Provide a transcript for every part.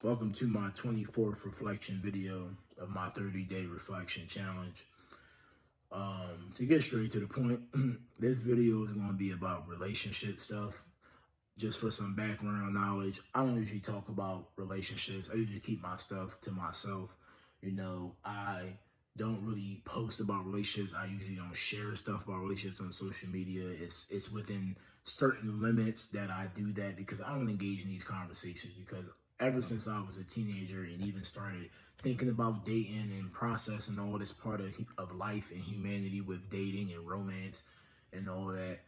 Welcome to my 24th reflection video of my 30-day reflection challenge. To get straight to the point, this video is going to be about relationship stuff. Just for some background knowledge, I don't usually talk about relationships. I usually keep my stuff to myself. I don't really post about relationships. I usually don't share stuff about relationships on social media. It's within certain limits that I do that because I don't engage in these conversations because ever since I was a teenager and even started thinking about dating and processing all this part of life and humanity with dating and romance and all that,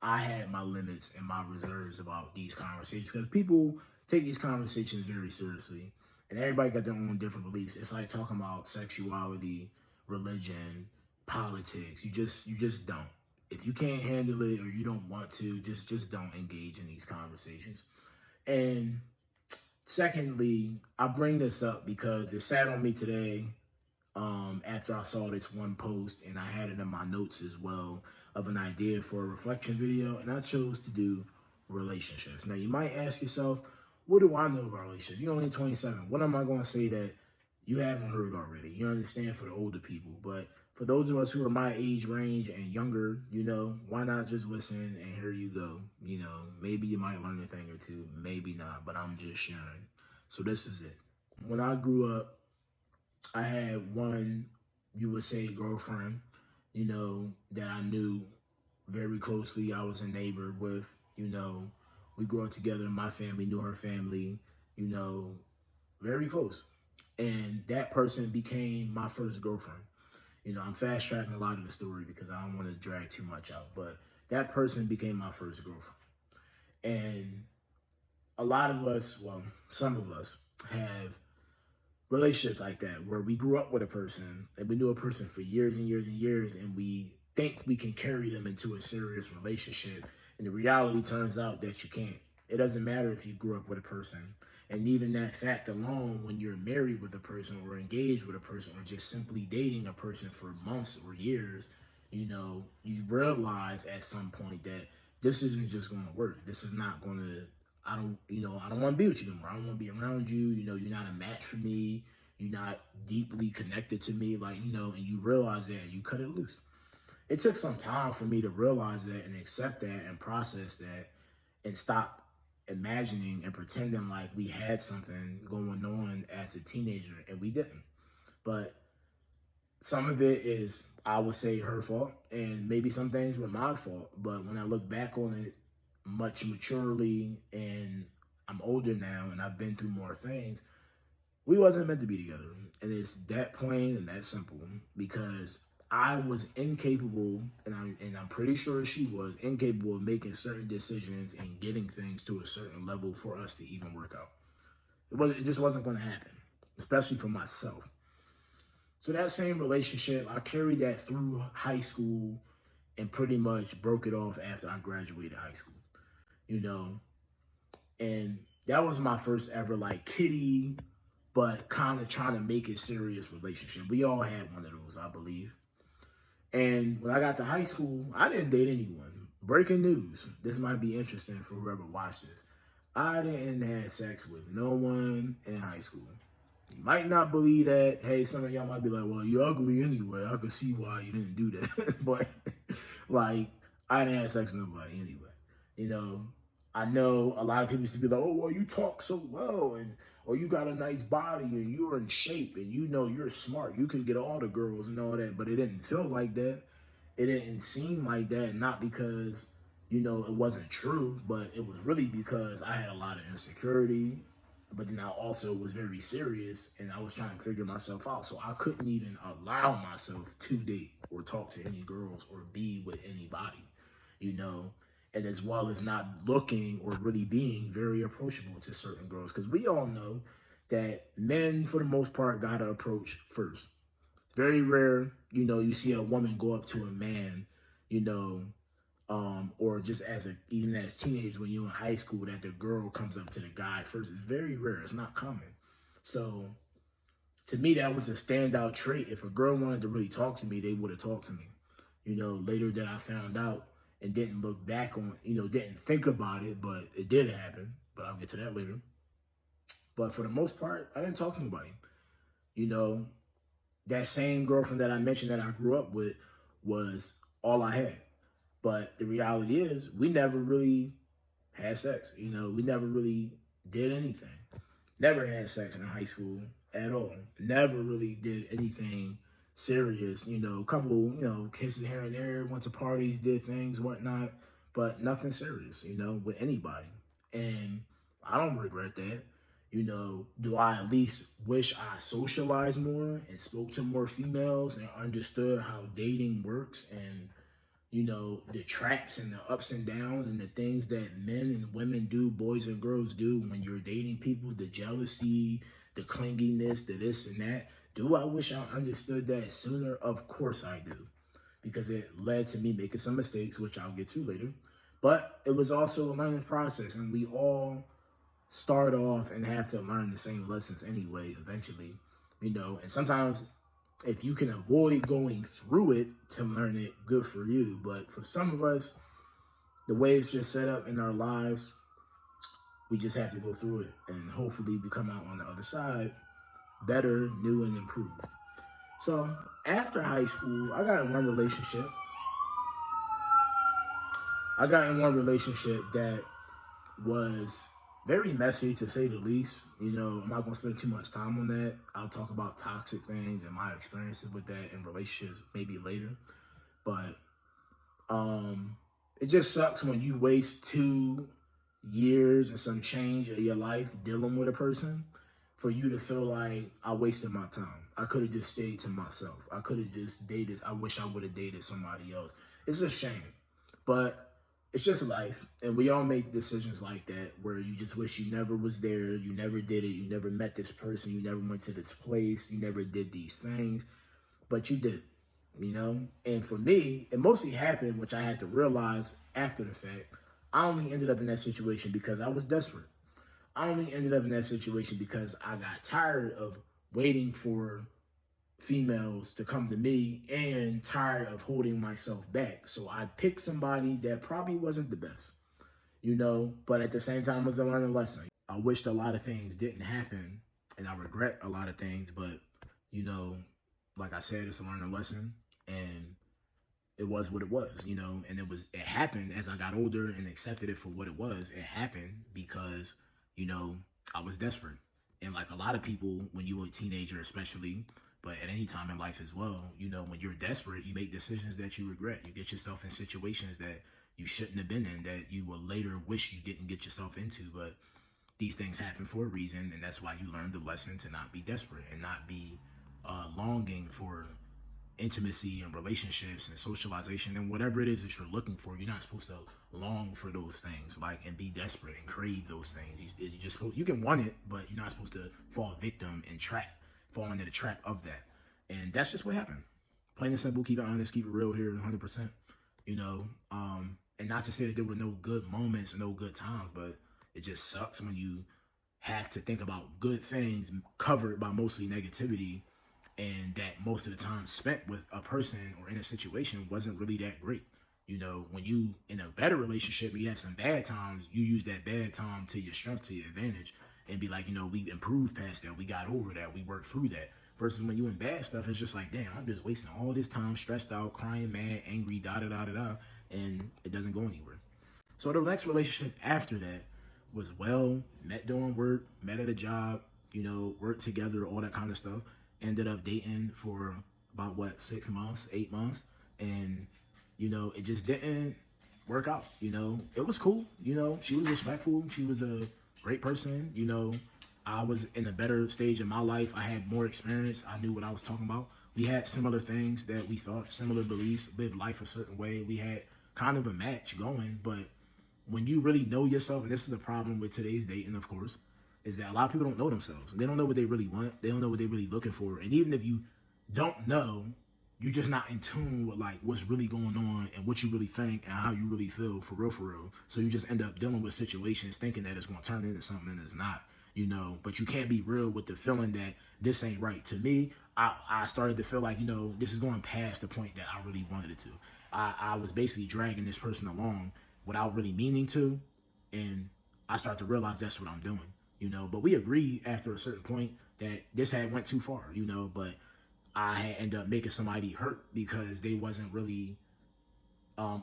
I had my limits and my reserves about these conversations because people take these conversations very seriously, and everybody got their own different beliefs. It's like talking about sexuality, religion, politics. You just don't. If you can't handle it or you don't want to, just don't engage in these conversations. And secondly, I bring this up because it sat on me today after I saw this one post, and I had it in my notes as well of an idea for a reflection video, and I chose to do relationships. Now, you might ask yourself, what do I know about relationships? You're only 27. What am I going to say that you haven't heard already? You understand, for the older people. But for those of us who are my age range and younger, why not just listen and here you go? Maybe you might learn a thing or two, maybe not, but I'm just sharing. So this is it. When I grew up, I had one, you would say, girlfriend, that I knew very closely. I was a neighbor with, we grew up together. My family knew her family, you know, very close. And that person became my first girlfriend. I'm fast tracking a lot of the story because I don't want to drag too much out, but that person became my first girlfriend. And a lot of us, well, some of us have relationships like that where we grew up with a person and we knew a person for years and years and years, and we think we can carry them into a serious relationship, and the reality turns out that you can't. It doesn't matter if you grew up with a person, and even that fact alone, when you're married with a person or engaged with a person or just simply dating a person for months or years, you realize at some point that this isn't just going to work. This is not going to, I don't want to be with you anymore. I don't want to be around you. You're not a match for me. You're not deeply connected to me. And you realize that, you cut it loose. It took some time for me to realize that and accept that and process that and stop imagining and pretending like we had something going on as a teenager, and we didn't. But some of it is, I would say, her fault, and maybe some things were my fault. But when I look back on it much maturely, and I'm older now and I've been through more things, we wasn't meant to be together. And it's that plain and that simple, because I was incapable, and I'm pretty sure she was incapable of making certain decisions and getting things to a certain level for us to even work out. It just wasn't going to happen, especially for myself. So that same relationship, I carried that through high school and pretty much broke it off after I graduated high school, you know. And that was my first ever like kiddie, but kind of trying to make it serious relationship. We all had one of those, I believe. And when I got to high school, I didn't date anyone. Breaking news. This might be interesting for whoever watched this. I didn't have sex with no one in high school. You might not believe that. Hey, some of y'all might be like, well, you're ugly anyway. I could see why you didn't do that. But, like, I didn't have sex with nobody anyway. You know, I know a lot of people used to be like, oh, well, you talk so well, and or you got a nice body, and you're in shape, and you're smart. You can get all the girls and all that. But it didn't feel like that. It didn't seem like that. Not because, it wasn't true, but it was really because I had a lot of insecurity. But then I also was very serious, and I was trying to figure myself out. So I couldn't even allow myself to date or talk to any girls or be with anybody, you know, and as well as not looking or really being very approachable to certain girls. Because we all know that men, for the most part, got to approach first. Very rare, you see a woman go up to a man, you know, or just even as teenagers when you're in high school, that the girl comes up to the guy first. It's very rare. It's not common. So to me, that was a standout trait. If a girl wanted to really talk to me, they would have talked to me. Later that I found out and didn't look back on, didn't think about it, but it did happen. But I'll get to that later. But for the most part, I didn't talk to nobody. You know, that same girlfriend that I mentioned that I grew up with was all I had. But the reality is, we never really had sex. You know, we never really did anything. Never had sex in high school at all. Never really did anything serious. You know, a couple, kisses here and there, went to parties, did things, whatnot, but nothing serious, with anybody. And I don't regret that. Do I at least wish I socialized more and spoke to more females and understood how dating works and the traps and the ups and downs and the things that men and women do, boys and girls do when you're dating people, the jealousy, the clinginess, the this and that. Do I wish I understood that sooner? Of course I do, because it led to me making some mistakes, which I'll get to later. But it was also a learning process, and we all start off and have to learn the same lessons anyway, eventually, and sometimes if you can avoid going through it to learn it, good for you. But for some of us, the way it's just set up in our lives, we just have to go through it. And hopefully we come out on the other side better, new, and improved. So after high school, I got in one relationship. That was very messy, to say the least. I'm not going to spend too much time on that. I'll talk about toxic things and my experiences with that in relationships maybe later. But it just sucks when you waste 2 years and some change of your life dealing with a person for you to feel like I wasted my time. I could have just stayed to myself. I could have just dated. I wish I would have dated somebody else. It's a shame. But it's just life, and we all make decisions like that where you just wish you never was there, you never did it, you never met this person, you never went to this place, you never did these things, but you did, And for me, it mostly happened, which I had to realize after the fact. I only ended up in that situation because I was desperate. I only ended up in that situation because I got tired of waiting for females to come to me and tired of holding myself back. So I picked somebody that probably wasn't the best, but at the same time was a learning lesson. I wished a lot of things didn't happen and I regret a lot of things, but like I said, it's a learning lesson and it was what it was, and it happened as I got older and accepted it for what it was. It happened because, I was desperate. And like a lot of people, when you were a teenager, especially, but at any time in life as well, when you're desperate, you make decisions that you regret. You get yourself in situations that you shouldn't have been in, that you will later wish you didn't get yourself into. But these things happen for a reason, and that's why you learn the lesson to not be desperate and not be longing for intimacy and relationships and socialization and whatever it is that you're looking for. You're not supposed to long for those things, and be desperate and crave those things. You can want it, but you're not supposed to fall victim and fall into the trap of that. And that's just what happened. Plain and simple, keep it honest, keep it real here, 100%. And not to say that there were no good moments and no good times, but it just sucks when you have to think about good things covered by mostly negativity, and that most of the time spent with a person or in a situation wasn't really that great. When you in a better relationship, you have some bad times, you use that bad time to your strength, to your advantage, and be like, we improved past that, we got over that, we worked through that. Versus when you in bad stuff, it's just like, damn, I'm just wasting all this time, stressed out, crying, mad, angry, da-da-da-da-da, and it doesn't go anywhere. So the next relationship after that was met doing work, met at a job, worked together, all that kind of stuff. Ended up dating for about 6 months, 8 months, and it just didn't work out. It was cool. She was respectful. She was a great person. I was in a better stage of my life. I had more experience. I knew what I was talking about. We had similar things that we thought, similar beliefs, lived life a certain way. We had kind of a match going, but when you really know yourself, and this is a problem with today's dating, of course, is that a lot of people don't know themselves. They don't know what they really want. They don't know what they're really looking for. And even if you don't know, you're just not in tune with what's really going on and what you really think and how you really feel for real. So you just end up dealing with situations thinking that it's going to turn into something and it's not, but you can't be real with the feeling that this ain't right. To me, I started to feel like, this is going past the point that I really wanted it to. I was basically dragging this person along without really meaning to. And I start to realize that's what I'm doing. you know, but we agreed after a certain point that this had went too far, you know, but I had ended up making somebody hurt because they wasn't really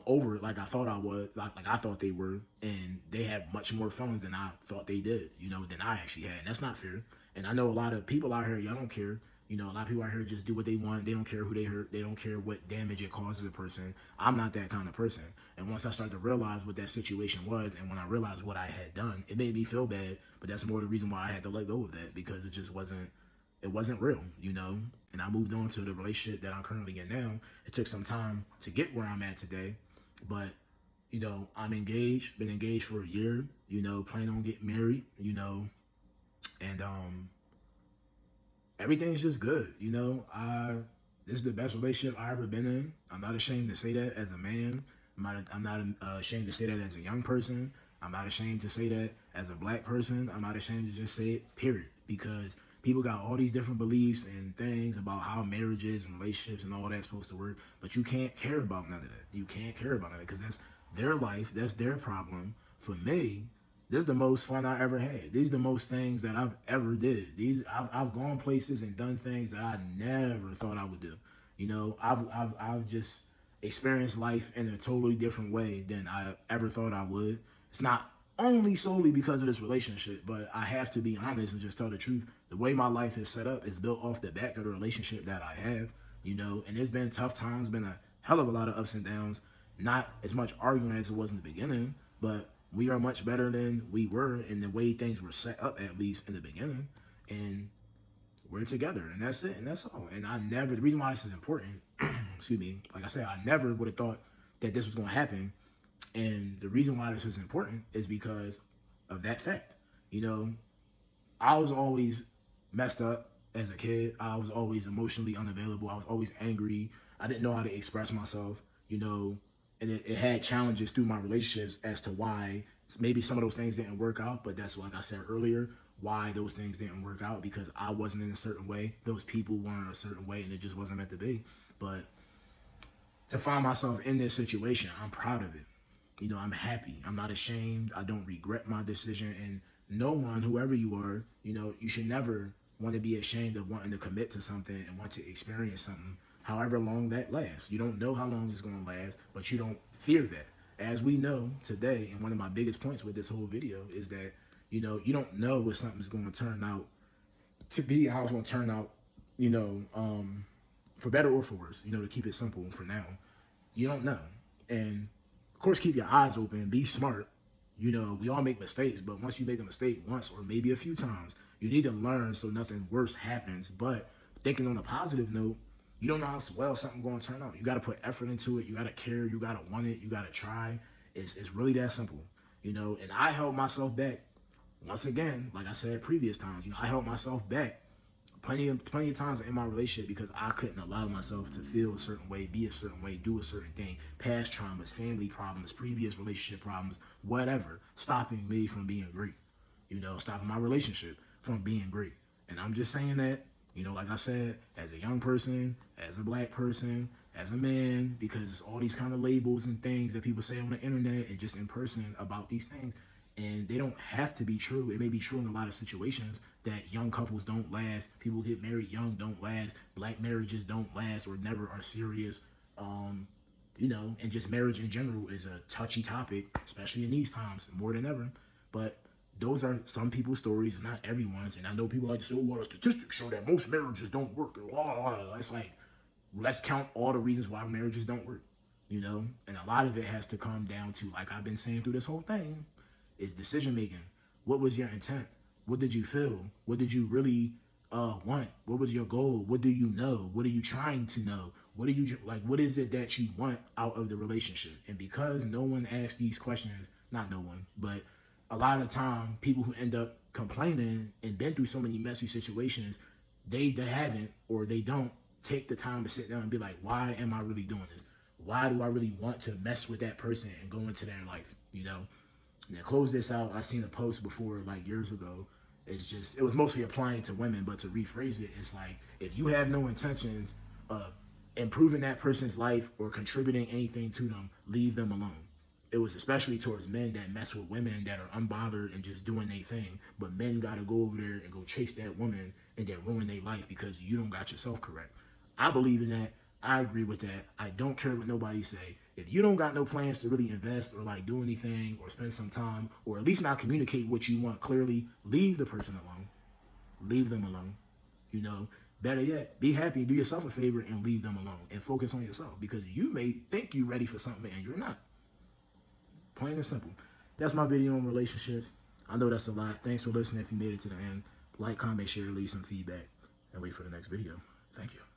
over it like I thought I was, like I thought they were, and they had much more feelings than I thought they did, you know, than I actually had, and that's not fair. And I know a lot of people out here, y'all don't care, you know, a lot of people out here just do what they want. They don't care who they hurt. They don't care what damage it causes a person. I'm not that kind of person. And once I started to realize what that situation was, and when I realized what I had done, it made me feel bad. But that's more the reason why I had to let go of that, because it just wasn't real, you know. And I moved on to the relationship that I'm currently in now. It took some time to get where I'm at today, but you know, I'm engaged, been engaged for a year, you know, planning on getting married, you know, and everything's just good, you know. This is the best relationship I've ever been in. I'm not ashamed to say that as a man. I'm not ashamed to say that as a young person. I'm not ashamed to say that as a black person. I'm not ashamed to just say it, period. Because people got all these different beliefs and things about how marriages and relationships and all that's supposed to work, but you can't care about none of that. You can't care about none of that because that's their life. That's their problem. For me, this is the most fun I ever had. These are the most things that I've ever did. I've gone places and done things that I never thought I would do. You know, I've just experienced life in a totally different way than I ever thought I would. It's not only solely because of this relationship, but I have to be honest and just tell the truth. The way my life is set up is built off the back of the relationship that I have, you know, and there's been tough times, been a hell of a lot of ups and downs, not as much arguing as it was in the beginning, but we are much better than we were in the way things were set up, at least in the beginning, and we're together, and that's it, and that's all. And the reason why this is important, excuse me, like I said, I never would have thought that this was going to happen. And the reason why this is important is because of that fact. You know, I was always messed up as a kid. I was always emotionally unavailable. I was always angry. I didn't know how to express myself, you know, and it had challenges through my relationships as to why maybe some of those things didn't work out. But that's, like I said earlier, why those things didn't work out, because I wasn't in a certain way. Those people weren't a certain way, and it just wasn't meant to be. But to find myself in this situation, I'm proud of it. You know, I'm happy. I'm not ashamed. I don't regret my decision. And no one, whoever you are, you know, you should never want to be ashamed of wanting to commit to something and want to experience something, however long that lasts. You don't know how long it's going to last, but you don't fear that. As we know today, and one of my biggest points with this whole video is that, you know, you don't know what something's going to turn out to be, how it's going to turn out, you know, for better or for worse, you know, to keep it simple for now. You don't know. And of course, keep your eyes open, be smart. You know, we all make mistakes, but once you make a mistake once or maybe a few times, you need to learn so nothing worse happens. But thinking on a positive note, you don't know how well something's going to turn out. You got to put effort into it. You got to care. You got to want it. You got to try. It's really that simple, you know. And I held myself back. Once again, like I said previous times, you know, I held myself back plenty of times in my relationship because I couldn't allow myself to feel a certain way, be a certain way, do a certain thing. Past traumas, family problems, previous relationship problems, whatever, stopping me from being great. You know, stopping my relationship from being great. And I'm just saying that, you know, like I said, as a young person, as a black person, as a man, because all these kind of labels and things that people say on the internet and just in person about these things, and they don't have to be true. It may be true in a lot of situations that young couples don't last. People get married young don't last. Black marriages don't last or never are serious. You know, and just marriage in general is a touchy topic, especially in these times, more than ever. But those are some people's stories, not everyone's. And I know people like to say, oh, well, statistics show that most marriages don't work. It's like, let's count all the reasons why marriages don't work, you know? And a lot of it has to come down to, like I've been saying through this whole thing, is decision making. What was your intent? What did you feel? What did you really want? What was your goal? What do you know? What are you trying to know? What is it that you want out of the relationship? And because no one asks these questions, not no one, but a lot of time, people who end up complaining and been through so many messy situations, they haven't, or they don't take the time to sit down and be like, why am I really doing this? Why do I really want to mess with that person and go into their life, you know? And to close this out, I seen a post before, like years ago. It was mostly applying to women, but to rephrase it, it's like, if you have no intentions of improving that person's life or contributing anything to them, leave them alone. it was especially towards men that mess with women that are unbothered and just doing their thing. But men got to go over there and go chase that woman and then ruin their life because you don't got yourself correct. I believe in that. I agree with that. I don't care what nobody say. If you don't got no plans to really invest or like do anything or spend some time or at least not communicate what you want clearly, leave the person alone. Leave them alone. You know, better yet, be happy, do yourself a favor and leave them alone and focus on yourself because you may think you're ready for something and you're not. Plain and simple. That's my video on relationships. I know that's a lot. Thanks for listening. If you made it to the end, like, comment, share, leave some feedback, and wait for the next video. Thank you.